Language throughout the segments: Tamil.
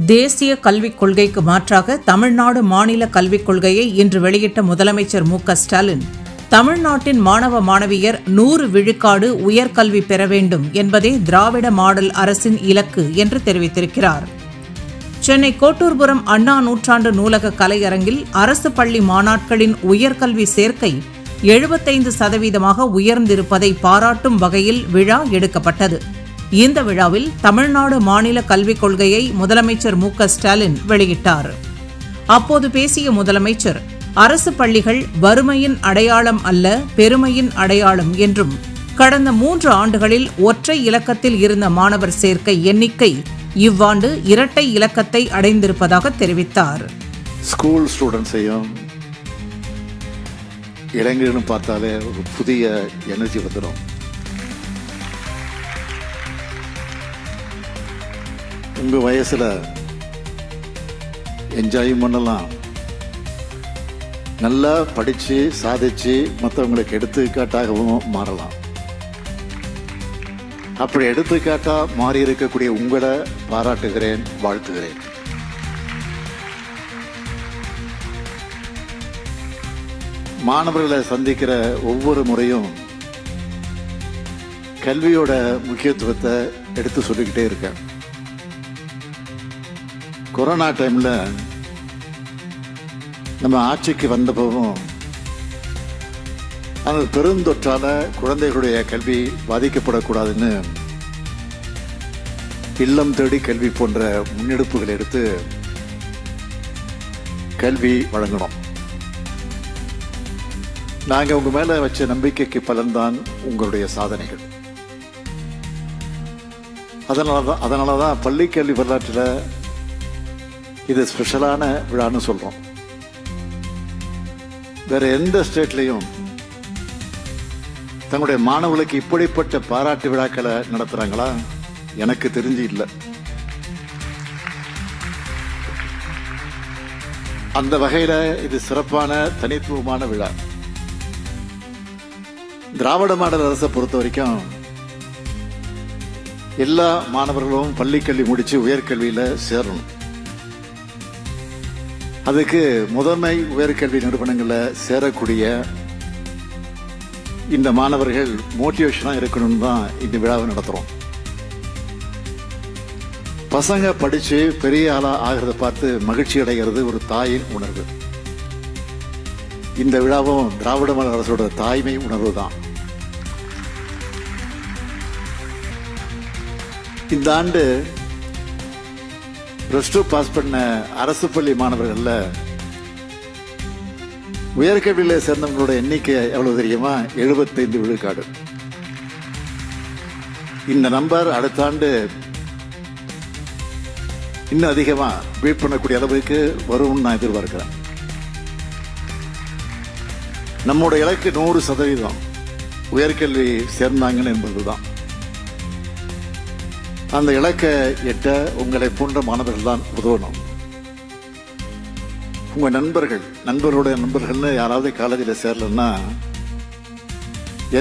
தேசிய கல்விக் கொள்கைக்கு மாற்றாக தமிழ்நாடு மாநில கல்விக் கொள்கையை இன்று வெளியிட்ட முதலமைச்சர் மு.க.ஸ்டாலின், தமிழ்நாட்டின் மாணவ மாணவியர் 100 விழுக்காடு உயர்கல்வி பெற வேண்டும் என்பதே திராவிட மாடல் அரசின் இலக்கு என்று தெரிவித்திருக்கிறார். சென்னை கோட்டூர்புரம் அண்ணா நூற்றாண்டு நூலக கலையரங்கில் அரசு பள்ளி மாணாக்கரின் உயர்கல்வி சேர்க்கை 75% உயர்ந்திருப்பதை பாராட்டும் வகையில் விழா எடுக்கப்பட்டது. இந்த விழாவில் தமிழ்நாடு மாநில கல்விக் கொள்கையை முதலமைச்சர் மு.க.ஸ்டாலின் வெளியிட்டார். அப்போது பேசிய முதலமைச்சர், அரசு பள்ளிகள் வறுமையின் அடையாளம் அல்ல, பெருமையின் அடையாளம் என்றும், கடந்த 3 ஆண்டுகளில் ஒற்றை இலக்கத்தில் இருந்த மாணவர் சேர்க்கை எண்ணிக்கை இவ்வாண்டு இரட்டை இலக்கத்தை அடைந்திருப்பதாக தெரிவித்தார். ஸ்கூல் ஸ்டூடெண்ட்ஸையும் இளைஞர்களும் பார்த்தாலே ஒரு புதிய எனர்ஜி வந்துடும். உங்க வயசுல என்ஜாய் பண்ணலாம், நல்லா படிச்சு சாதிச்சு மற்றவங்களுக்கு எடுத்துக்காட்டாகவும் மாறலாம். அப்படி எடுத்துக்காட்டா மாறி இருக்கக்கூடிய உங்களை பாராட்டுகிறேன், வாழ்த்துகிறேன். மாணவர்களை சந்திக்கிற ஒவ்வொரு முறையும் கல்வியோட முக்கியத்துவத்தை எடுத்து சொல்லிக்கிட்டே இருக்கேன். கொரோனா டைம்ல நம்ம ஆட்சிக்கு வந்தப்பவும் அந்த பெருந்தொற்றால குழந்தைகளுடைய கல்வி பாதிக்கப்படக்கூடாதுன்னு இல்லம் தேடி கல்வி போன்ற முன்னெடுப்புகளை எடுத்து கல்வி வழங்கணும். நாங்கள் உங்க மேல வச்ச நம்பிக்கைக்கு பலன்தான் உங்களுடைய சாதனைகள். அதனாலதான் பள்ளி கல்வி வரலாற்றில் இது ஸ்பெஷலான விழான்னு சொல்றோம். வேற எந்த ஸ்டேட்லையும் தங்களுடைய மாணவர்களுக்கு இப்படிப்பட்ட பாராட்டு விழாக்களை நடத்துறாங்களா? எனக்கு தெரிஞ்சு இல்லை. அந்த வகையில இது சிறப்பான தனித்துவமான விழா. திராவிட மாடல் அரசை பொறுத்த வரைக்கும் எல்லா மாணவர்களும் பள்ளிக்கல்வி முடிச்சு உயர்கல்வியில சேரணும். அதுக்கு முதன்மை உயர்கல்வி நிறுவனங்களில் சேரக்கூடிய இந்த மாணவர்கள் மோட்டிவேஷனா இருக்கணும்னு தான் இந்த விழாவை நடத்துறோம். பசங்க படிச்சு பெரிய ஆளா ஆகிறத பார்த்து மகிழ்ச்சி அடைகிறது ஒரு தாயின் உணர்வு. இந்த விழாவும் திராவிட மாடல் அரசோட தாய்மை உணர்வு தான். இந்த ஆண்டு +2 பாஸ் பண்ண அரசு பள்ளி மாணவர்கள்ல உயர்கல்வியில சேர்ந்தவங்களோட எண்ணிக்கை எவ்வளவு தெரியுமா? 75 விழுக்காடு. இந்த நம்பர் அடுத்த ஆண்டு இன்னும் அதிகமா பீட் பண்ணக்கூடிய அளவுக்கு வரும்னு நான் எதிர்பார்க்கிறேன். நம்மோட இலக்கு 100% உயர்கல்வி சேர்ந்தாங்கன்னு என்பதுதான். அந்த இலக்கை எட்ட உங்களை போன்ற மாணவர்கள் தான் உதவணும். உங்க நண்பர்களுடைய நண்பர்கள்னு யாராவது காலேஜில் சேரலன்னா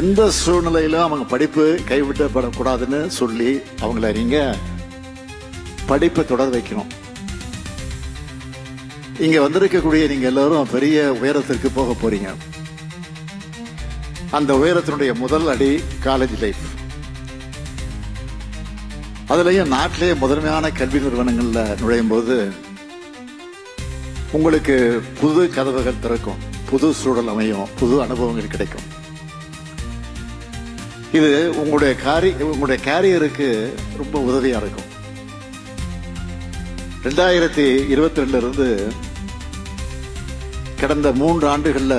எந்த சூழ்நிலையிலும் அவங்க படிப்பு கைவிடப்படக்கூடாதுன்னு சொல்லி அவங்கள நீங்க படிப்பை தொடர வைக்கணும். இங்க வந்திருக்கக்கூடிய நீங்க எல்லாரும் பெரிய உயரத்திற்கு போக போறீங்க. அந்த உயரத்தினுடைய முதல் அடி காலேஜ் லைஃப். அதுலயும் நாட்டிலேயே முதன்மையான கல்வி நிறுவனங்கள்ல நுழையும் போது உங்களுக்கு புது கதவுகள் திறக்கும், புது சூழல் அமையும், புது அனுபவங்கள் கிடைக்கும். இது உங்களுடைய கேரியருக்கு ரொம்ப உதவியா இருக்கும். 2022 இருந்து கடந்த 3 ஆண்டுகள்ல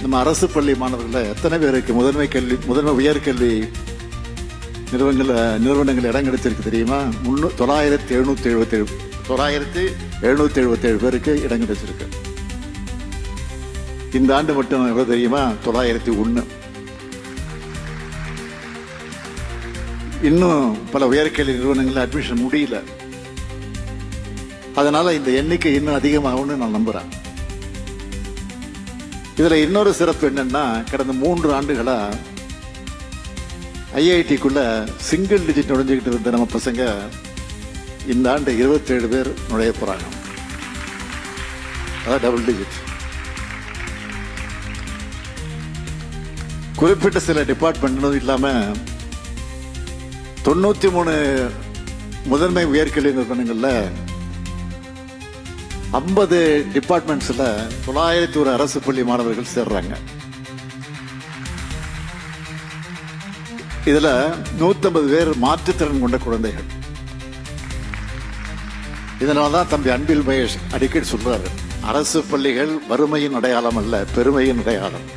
நம்ம அரசு பள்ளி மாணவர்கள் எத்தனை பேருக்கு முதன்மை உயர்கல்வி நிறுவனங்கள் இடம் கிடைச்சிருக்கு தெரியுமா? 9777 பேருக்கு இடம் கிடைச்சிருக்கு. இந்த ஆண்டு மட்டும் எவ்வளவு தெரியுமா? 901. இன்னும் பல உயர்கல்வி நிறுவனங்கள் அட்மிஷன் முடியல. அதனால இந்த எண்ணிக்கை இன்னும் அதிகமாகும்னு நான் நம்புறேன். இதுல இன்னொரு சிறப்பு என்னன்னா, கடந்த 3 ஆண்டுகளா ஐஐடிக்குள்ள சிங்கிள் டிஜிட் நுழைஞ்சுக்கிட்டு இருந்த நம்ம பசங்க இந்த ஆண்டு 27 பேர் நுழைய போறாங்க. அதான் டபுள் டிஜிட். குறிப்பிட்ட சில டிபார்ட்மெண்ட் இல்லாம 93 முதன்மை உயர்கல்வி நிறுவனங்கள்ல 50 டிபார்ட்மெண்ட்ஸ்ல 901 அரசு பள்ளி மாணவர்கள் சேர்றாங்க. இதுல 150 பேர் மாற்றுத்திறன் கொண்ட குழந்தைகள். இதனால்தான் தம்பி அன்பில் மகேஷ் அடிக்கடி சொல்றாரு, அரசு பள்ளிகள் வறுமையின் அடையாளம் அல்ல, பெருமையின் அடையாளம்.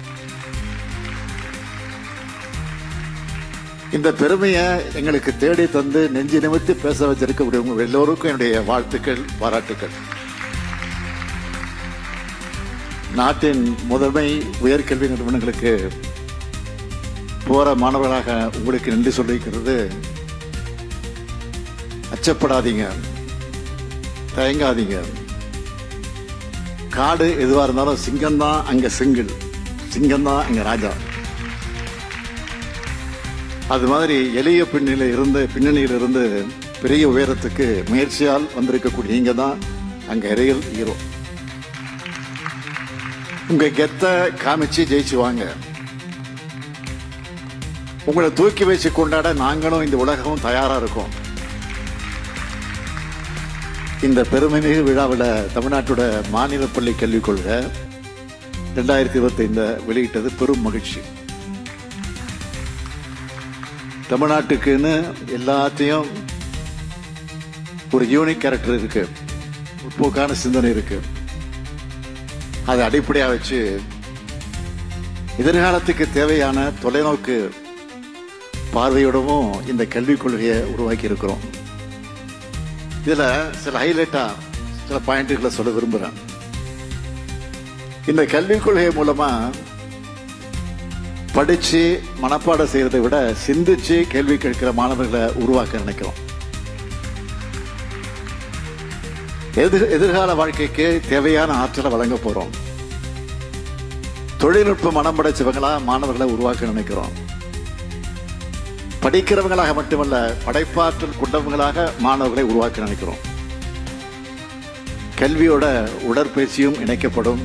இந்த பெருமையை எங்களுக்கு தேடி தந்து நெஞ்சு நிமிர்த்தி பேச வச்சிருக்கக்கூடிய உங்க எல்லோருக்கும் என்னுடைய வாழ்த்துக்கள், பாராட்டுக்கள். நாட்டின் முதன்மை உயர்கல்வி நிறுவனங்களுக்கு போற மாணவர்களாக உங்களுக்கு நன்றி சொல்லிக்கிறது. அச்சப்படாதீங்க, தயங்காதீங்க. காடு எதுவா இருந்தாலும் சிங்கம்தான் அங்க சிங்கிள், சிங்கம்தான் அங்க ராஜா. அது மாதிரி எளிய பின்னணியில் இருந்து பெரிய உயரத்துக்கு முயற்சியால் வந்திருக்கக்கூடிய நீங்க தான் அங்க ரியல் ஹீரோ. உங்க கெத்த காமிச்சு ஜெயிச்சு வாங்க. உங்களை தூக்கி வச்சு கொண்டாட நாங்களும் இந்த உலகமும் தயாரா இருக்கோம். இந்த பெருமைமிகு விழாவில் தமிழ்நாட்டோட மாநில பள்ளி கல்விக் கொள்கை 2025 வெளியிட்டது பெரும் மகிழ்ச்சி. தமிழ்நாட்டுக்குன்னு எல்லாத்தையும் ஒரு யூனிக் கேரக்டர் இருக்கு, முற்போக்கான சிந்தனை இருக்கு. அதை அடிப்படையாக வச்சு எதிர்காலத்துக்கு தேவையான தொலைநோக்கு பார்வையோடவும் இந்த கல்விக் கொள்கையை உருவாக்கி இருக்கிறோம். இதுல சில ஹைலைட்டா சில பாயிண்ட்களை சொல்ல விரும்புறேன். இந்த கல்விக் கொள்கை மூலமா படிச்சு மனப்பாடம் செய்யறதை விட சிந்திச்சு கேள்வி கேட்கிற மாணவர்களை உருவாக்க நினைக்கிறோம். எதிர்கால வாழ்க்கைக்கு தேவையான ஆற்றலை வழங்க போறோம். தொழில்நுட்ப மனம் படைச்சவங்களா மாணவர்களை உருவாக்க நினைக்கிறோம். படிக்கிறவங்களாக மட்டுமல்ல, படைப்பாற்றல் கொண்டவங்களாக மாணவர்களை உருவாக்க நினைக்கிறோம். கல்வியோட உடற்பயிற்சியும் இணைக்கப்படும்.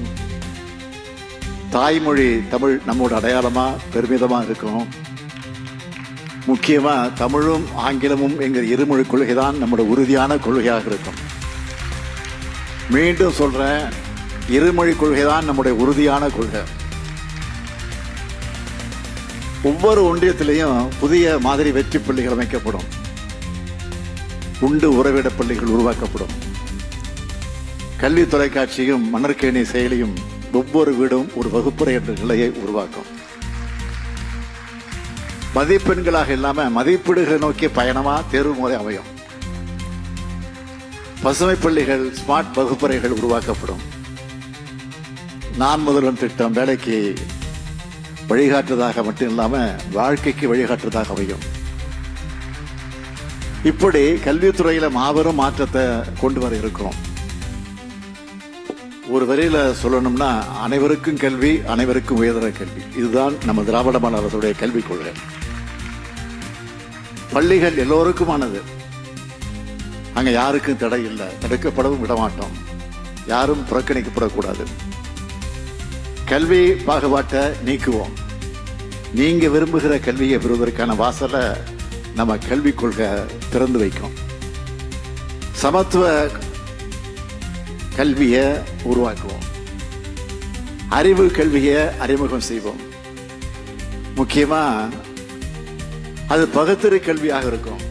தாய்மொழி தமிழ் நம்மோட அடையாளமா பெருமிதமா இருக்கும். முக்கியமா தமிழும் ஆங்கிலமும் என்கிற இருமொழி கொள்கைதான் நம்முடைய உறுதியான கொள்கையாக இருக்கும். மீண்டும் சொல்றேன், இருமொழி கொள்கைதான் நம்முடைய உறுதியான கொள்கை. ஒவ்வொரு ஒன்றியத்திலையும் புதிய மாதிரி வெற்றி பள்ளிகள் அமைக்கப்படும். உண்டு உறவிட பள்ளிகள் உருவாக்கப்படும். கல்வி தொலைக்காட்சியும் மணற்கேணி செயலியும் ஒவ்வொரு வீடும் ஒரு வகுப்பறை என்ற நிலையை உருவாக்கும். மதிப்பெண்களாக இல்லாம மதிப்பீடுகளை நோக்கிய பயணமா தேர்வு முறை அமையும். பசுமை பள்ளிகள், ஸ்மார்ட் வகுப்பறைகள் உருவாக்கப்படும். நான் முதல்வன் திட்டம் வேலைக்கு வழிகாட்டுவதாக மட்டும் இல்லாம வாழ்க்கைக்கு வழிகாட்டுவதாக அமையும். இப்படி கல்வித்துறையில மாபெரும் மாற்றத்தை கொண்டு வர இருக்கிறோம். ஒரு வரியில சொல்லணும்னா, அனைவருக்கும் கல்வி, அனைவருக்கும் உயர்தர கல்வி. இதுதான் நம்ம திராவிட மாடல் அரசுடைய கல்விக் கொள்கை. பள்ளிகள் எல்லோருக்குமானது. அங்க யாருக்கும் தடை இல்லை, தடுக்கப்படவும் விடமாட்டோம். யாரும் புறக்கணிக்கப்படக்கூடாது. கல்வி பாகுபாட்டை நீக்குவோம். நீங்க விரும்புகிற கல்வியை பெறுவதற்கான வாசலை நம்ம கல்விக் கொள்கை திறந்து வைக்கும். சமத்துவ கல்வியை உருவாக்குவோம். அறிவு கல்வியை அறிமுகம் செய்வோம். முக்கியமா அது பகுத்தறி கல்வியாக இருக்கும்.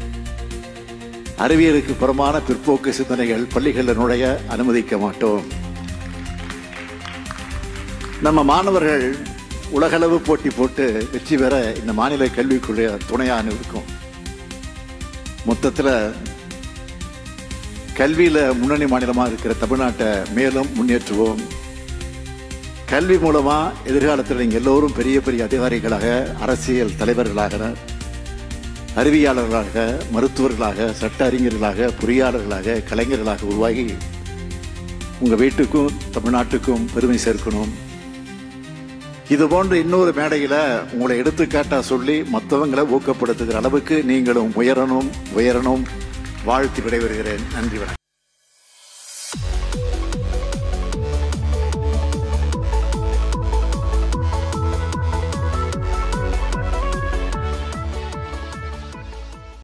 அறிவியலுக்கு புறமான பிற்போக்கு சிந்தனைகள் பள்ளிகளில் நுழைய அனுமதிக்க மாட்டோம். நம்ம மாணவர்கள் உலகளவு போட்டி போட்டு வெற்றி பெற இந்த மாநில கல்விக்குரிய துணையாக இருக்கும். மொத்தத்தில் கல்வியில முன்னணி மாநிலமாக இருக்கிற தமிழ்நாட்டை மேலும் முன்னேற்றுவோம். கல்வி மூலமா எதிர்காலத்தில் நீங்க எல்லோரும் பெரிய பெரிய அதிகாரிகளாக, அரசியல் தலைவர்களாக, அறிவியலாளர்களாக, மருத்துவர்களாக, சட்ட அறிஞர்களாக, பொறியாளர்களாக, கலைஞர்களாக உருவாகி உங்க வீட்டுக்கும் தமிழ்நாட்டுக்கும் பெருமை சேர்க்கணும். இது போன்ற இன்னொரு மேடையில உங்களை எடுத்துக்காட்டா சொல்லி மற்றவங்களை ஊக்கப்படுத்துகிற அளவுக்கு நீங்களும் உயரணும், வாழ்த்து விடைபெறுகிறேன். நன்றி, வணக்கம்.